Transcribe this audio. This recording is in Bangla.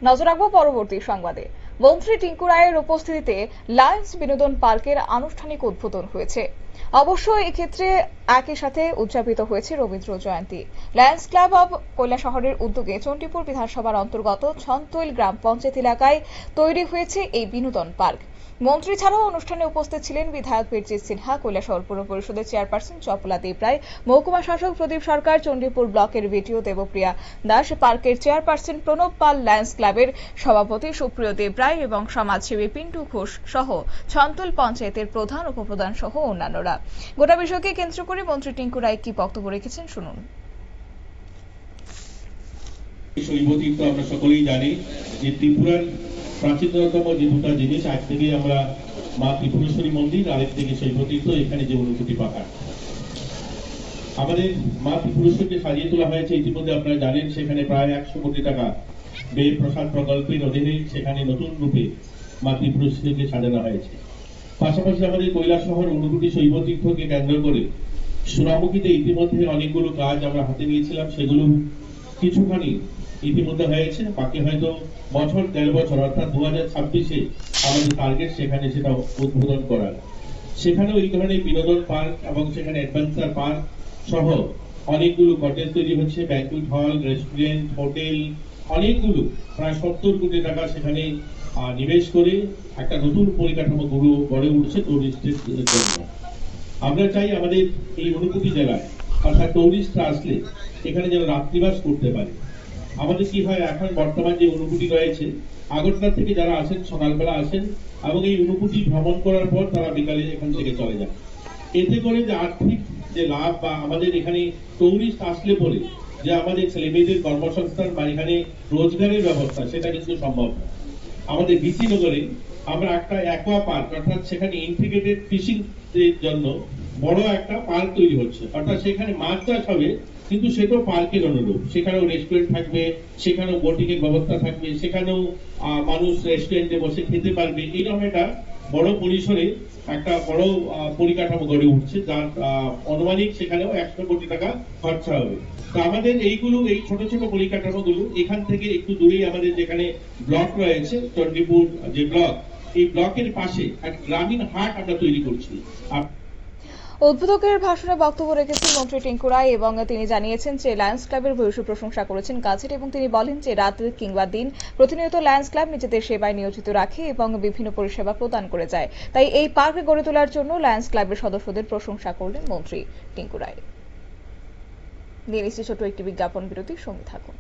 নজর রাখবো পরবর্তী সংবাদে। মন্ত্রী টিঙ্কু রায়ের উপস্থিতিতে লায়ন্স বিনোদন পার্কের আনুষ্ঠানিক উদ্বোধন হয়েছে। অবশ্য এক্ষেত্রে একই সাথে উদযাপিত হয়েছে Rabindra Jayanti. Lions club of কৈলাসহরের উদ্যোগে চণ্ডীপুর বিধানসভার অন্তর্গত ছন্তৈল গ্রাম পঞ্চায়েত এলাকায় তৈরি হয়েছে এই বিনোদন পার্ক। মন্ত্রী ছাড়াও অনুষ্ঠানে উপস্থিত ছিলেন বিধায়ক বীরজিৎ সিনহা, কৈলাসহর পৌর পরিষদের চেয়ারপারসন চপলা দেবরায়, মহকুমা শাসক প্রদীপ সরকার, চণ্ডীপুর ব্লকের বিডিও দেবপ্রিয়া দাস, পার্কের চেয়ারপারসন প্রণব পাল, লায়ন্স ক্লাবের সভাপতি সুপ্রিয় দেবরায় এবং সমাজসেবী পিন্টু ঘোষ সহ ছন্তৈল পঞ্চায়েতের প্রধান উপপ্রধান সহ অন্যান্যরা। গোটা বিষয়কে কেন্দ্র করে মন্ত্রী টিঙ্কু রায় কি বক্তব্য রেখেছেন শুনুন। শৈবতীর্থ আমরা সকলেই জানি যে ত্রিপুরার প্রাচীনতম যে দুটা জিনিস, এক থেকে আমরা মা ত্রিপুরেশ্বরী মন্দির, আরেক থেকে শৈবতীর্থ, এখানে যে অনুভূতি পাহাড়। আমাদের মা ত্রিপুরেশ্বরকে সাজিয়ে তোলা হয়েছে, ইতিমধ্যে আপনারা জানেন সেখানে প্রায় 100 কোটি টাকা ব্যয় প্রসাদ প্রকল্পের অধীনে সেখানে নতুন রূপে মা ত্রিপুরেশ্বরীকে সাজানো হয়েছে। পাশাপাশি আমাদের কৈলাসহর অনুভূতি শৈবতীর্থকে কেন্দ্র করে সোনামুখীতে ইতিমধ্যে অনেকগুলো কাজ আমরা হাতে নিয়েছিলাম, সেগুলো কিছুখানি ইতিমধ্যে হয়েছে, বাকি হয়তো বছর 1.5 বছর অর্থাৎ 2026-এ আমাদের টার্গেট সেখানে সেটা উদ্বোধন করার। সেখানেও এই ধরনের বিনোদন পার্ক এবং সেখানে অ্যাডভেঞ্চার পার্ক সহ অনেকগুলো কটেজ তৈরি হচ্ছে, ব্যাংকুয়েট হল, রেস্টুরেন্ট, হোটেল, অনেকগুলো প্রায় 70 কোটি টাকা সেখানে নিবেশ করে একটা নতুন পরিকাঠামো গড়ে উঠছে টুরিস্টের জন্য। আমরা চাই আমাদের এই অনুভূতি জেলায় অর্থাৎ টুরিস্টরা আসলে এখানে যেন রাত্রিবাস করতে পারে। আমাদের কি হয়, এখন বর্তমান যে অনুভূতি রয়েছে, আগরতলা থেকে যারা আসেন সকালবেলা আসেন এবং এই অনুভূতি ভ্রমণ করার পর তারা বিকালে এখান থেকে চলে যান। এতে করে যে আর্থিক যে লাভ বা আমাদের এখানে টুরিস্ট আসলে পরে যে আমাদের ছেলেমেয়েদের কর্মসংস্থান বা এখানে রোজগারের ব্যবস্থা, সেটা কিন্তু সম্ভব না। আমাদের বিসিনগরে আমরা একটা অ্যাকোয়া পার্ক অর্থাৎ সেখানে ইন্টিগ্রেটেড ফিশিং এর জন্য বড় একটা পার্ক তৈরি হচ্ছে, অর্থাৎ সেখানে মাছ চাষ হবে কিন্তু সেটাও পার্কের অনুরূপ। সেখানেও রেস্টুরেন্ট থাকবে, সেখানেও বোটিং এর ব্যবস্থা থাকবে, সেখানেও মানুষ রেস্টুরেন্টে বসে খেতে পারবে। এইরকম একটা বড় পরিসরে একটা বড় পরিকাঠামো গড়ে উঠছে, যার অনুমানিক সেখানেও 100 কোটি টাকা খরচা হবে। তো আমাদের এইগুলো, এই ছোট ছোট পরিকাঠামো গুলো এখান থেকে একটু দূরেই আমাদের যেখানে ব্লক রয়েছে চণ্ডীপুর যে ব্লক, এই ব্লকের পাশে এক গ্রামীণ হাট আমরা তৈরি করছি। উদ্বোধকের ভাষণে বক্তব্য রেখেছেন মন্ত্রী টিঙ্কু রায় এবং তিনি জানিয়েছেন যে লায়ন্স ক্লাবের ভূয়সী প্রশংসা করেছেন কাজের এবং তিনি বলেন যে রাত কিংবা দিন প্রতিনিয়ত লায়ন্স ক্লাব নিজেদের সেবায় নিয়োজিত রাখে এবং বিভিন্ন পরিষেবা প্রদান করে যায়। তাই এই পার্ক গড়ে তোলার জন্য লায়ন্স ক্লাবের সদস্যদের প্রশংসা করলেন মন্ত্রী টিঙ্কু রায়। নিয়ে নিচ্ছি ছোট একটি বিজ্ঞাপন বিরতি, সঙ্গে থাকুন।